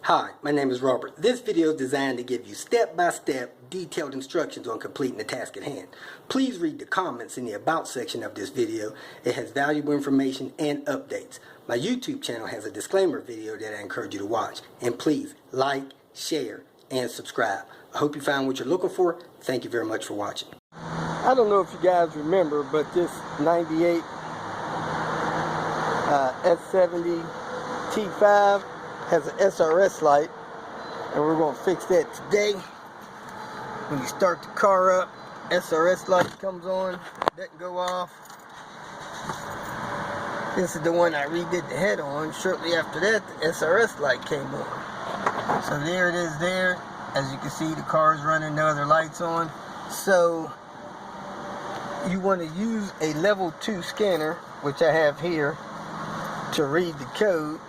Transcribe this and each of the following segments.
Hi, my name is Robert. This video is designed to give you step-by-step detailed instructions on completing the task at hand. Please read the comments in the About section of this video. It has valuable information and updates. My YouTube channel has a disclaimer video that I encourage you to watch. And please like, share, and subscribe. I hope you found what you're looking for. Thank you very much for watching. I don't know if you guys remember, but this 98 S70 T5 has an SRS light, and we're going to fix that today. When you start the car up, SRS light comes on, doesn't go off. This is the one I redid the head on. Shortly after that, the SRS light came on. So there it is there. As you can see, the car is running, no other lights on. So you want to use a level 2 scanner, which I have here, to read the code.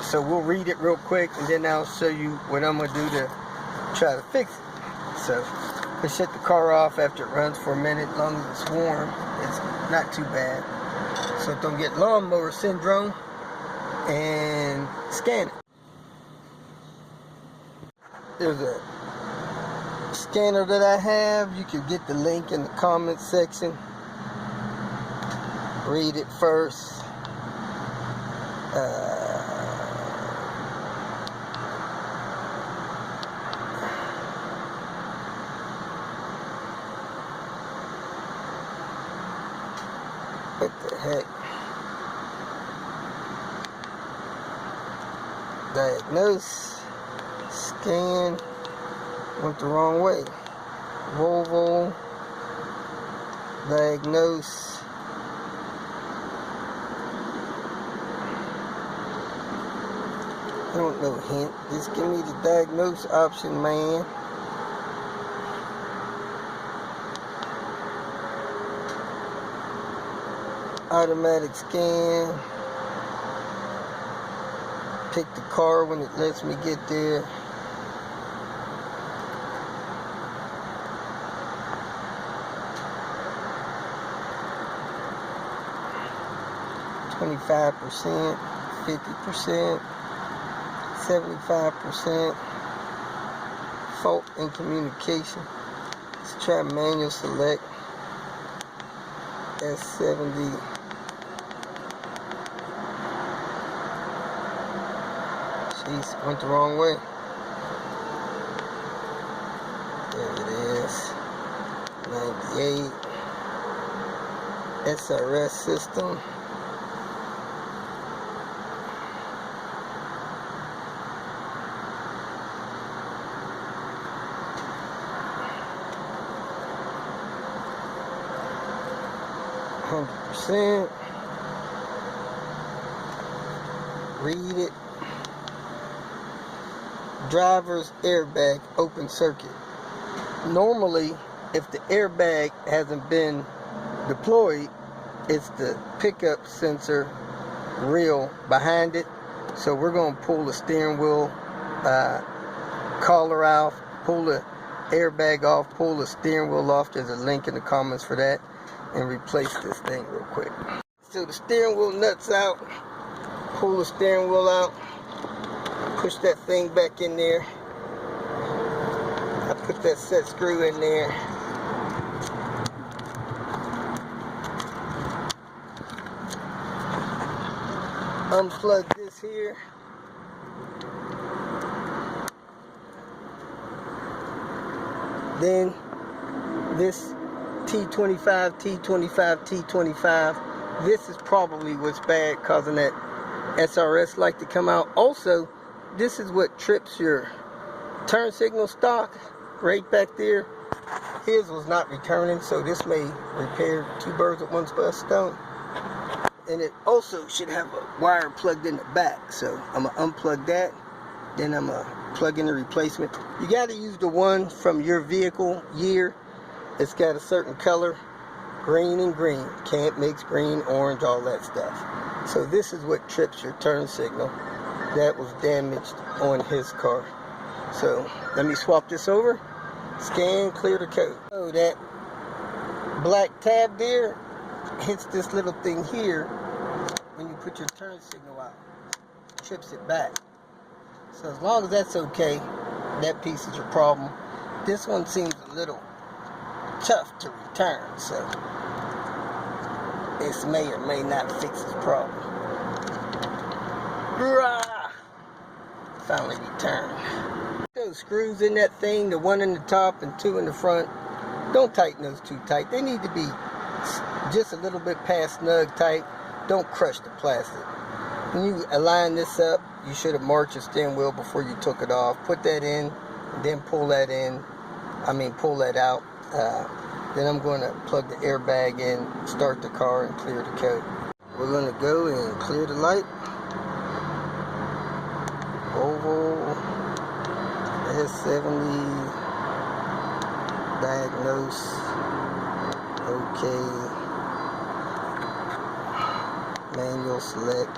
So we'll read it real quick, and then I'll show you what I'm going to do to try to fix it. So we shut the car off after it runs for a minute. As long as it's warm, it's not too bad. So don't get lawnmower syndrome, and scan it. There's a scanner that I have. You can get the link in the comments section. Read it first. What the heck? Diagnose. Scan. Went the wrong way. Volvo. Diagnose. I don't know hint. Just give me the diagnose option, man. Automatic scan. Pick the car when it lets me get there. %, 50%, 75%. Fault in communication. Let's try manual select. S70. Jeez, went the wrong way. There it is. 98. SRS system. %. Read it. Driver's airbag open circuit. Normally, if the airbag hasn't been deployed, it's the pickup sensor reel behind it. So we're going to pull the steering wheel collar off, pull the airbag off, pull the steering wheel off. There's a link in the comments for that. And replace this thing real quick. So the steering wheel nuts out. Pull the steering wheel out. Push that thing back in there. I put that set screw in there. Unplug this here. Then this T25, T25, T25. This is probably what's bad, causing that SRS light to come out. Also, this is what trips your turn signal stock right back there. His was not returning, so this may repair two birds with one stone. And it also should have a wire plugged in the back. So I'm going to unplug that. Then I'm going to plug in the replacement. You got to use the one from your vehicle year. It's got a certain color, green and green. Can't mix green, orange, all that stuff. So this is what trips your turn signal. That was damaged on his car. So let me swap this over. Scan, clear the code. So that black tab there hits this little thing here when you put your turn signal out. Trips it back. So as long as that's okay, that piece is your problem. This one seems a little tough to return, so this may or may not fix the problem. Rah! Finally returned. Those screws in that thing, the one in the top and two in the front, don't tighten those too tight. They need to be just a little bit past snug tight. Don't crush the plastic. When you align this up, you should have marked your steering wheel before you took it off. Put that in, and then pull that out. Then I'm going to plug the airbag in, start the car, and clear the code. We're going to go and clear the light. Volvo S70, diagnose, okay, manual select,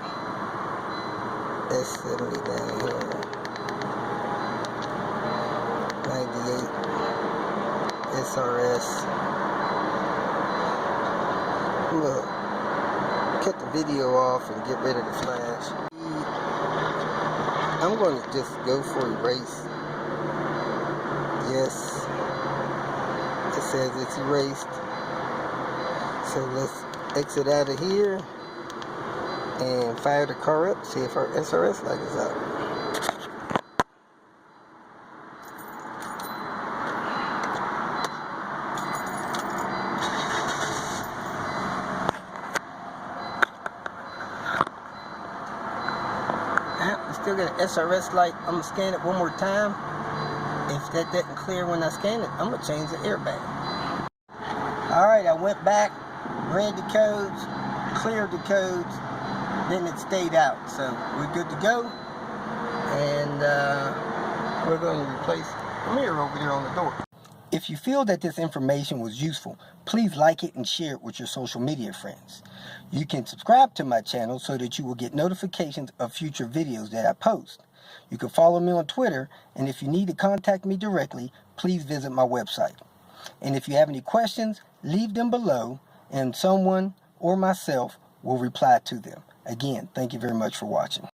S70 down here, 98, SRS. I'm going to cut the video off and get rid of the flash. I'm going to just go for erase. Yes, it says it's erased. So let's exit out of here and fire the car up, see if our SRS light is out. Still got an SRS light. I'm gonna scan it one more time. If that didn't clear when I scan it, I'm gonna change the airbag. Alright, I went back, read the codes, cleared the codes, then it stayed out. So we're good to go. And we're going to replace the mirror over there on the door. If you feel that this information was useful, please like it and share it with your social media friends. You can subscribe to my channel so that you will get notifications of future videos that I post. You can follow me on Twitter, and if you need to contact me directly, please visit my website. And if you have any questions, leave them below, and someone or myself will reply to them. Again, thank you very much for watching.